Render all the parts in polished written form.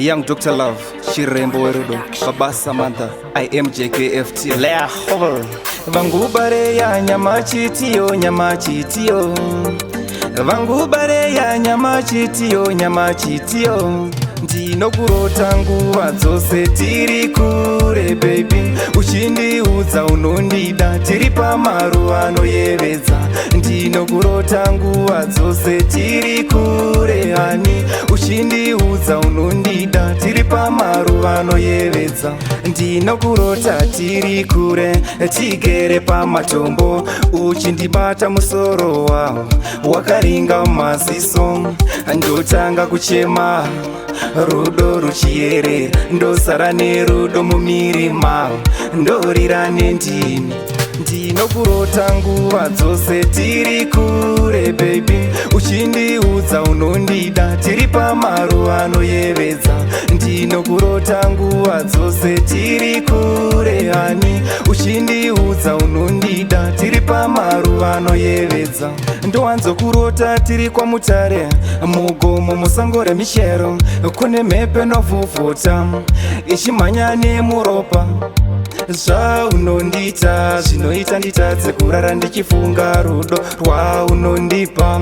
Young Dr. Love, Shirembo Werudo, Baba Samantha, I am JKFT. Leahol. Vangubare ya nyama chitio, nyama chitio. Vangubare ya nyama chitio, nyama chitio. Ndinokurota nguva dzose tiri kure baby, uchindiudza unondida tiri pamaruva anoyevedza. Ndinokurota nguva dzose tiri kure hani, uchindiudza unondida tiri pamaruva anoyevedza. Ndinokurota tiri kure tigere pamatombo, uchindibata musoro wawo wakaringa maziso. Ndotanga kuchema rudo ruchiyerera, ndosara nerudo mumiri mavo, ndorira nendimi. Ndinokurota nguva dzose tiri kure baby, uchindiudza unondida tiri pamaruva anoyevedza. Ndinokurota nguva dzose tiri kure hani, uchindiudza unondida tiri pamaruva anoyevedza. Ndowanzokurota tiri kwamutare mugomo musango remishero, kune mhepo inovhuvhuta ichimhanya nemuropa. Zvaunondita zvinoita nditadze kurara ndichifunga rudo rwaunondipa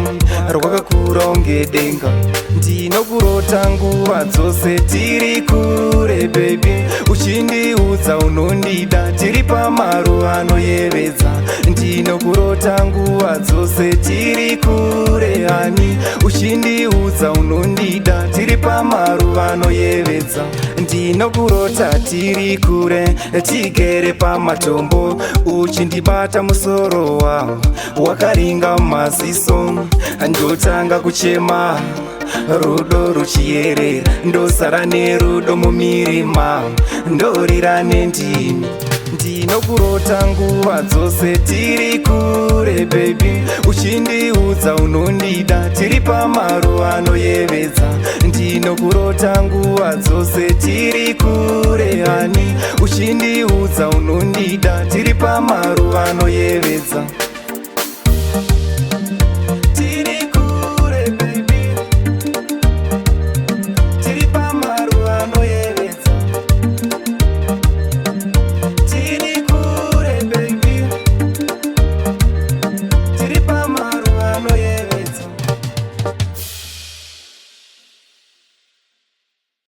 rwakakura unge denga. Ndinokurota nguva dzose tiri kure baby, uchindiudza unondida tiri pamaruva anoyevedza. Ndinokurota nguva dzose tiri kure hani, uchindiudza unondida tiri pamaruva anoyevedza. Ndinokurota tiri kure tigere pamatombo, uchindibata musoro wawo wakaringa maziso. Ndotanga kuchema rudo ruchiyerera, ndosara nerudo mumiri mavo, ndorira nendimi. Ndinokurota nguva dzose tiri kure baby, uchindiudza unondida tiri pamaruva anoyevedza. Ndinokurota nguva dzose tiri kure hani, uchindiudza unondida tiri pamaruva anoyevedza.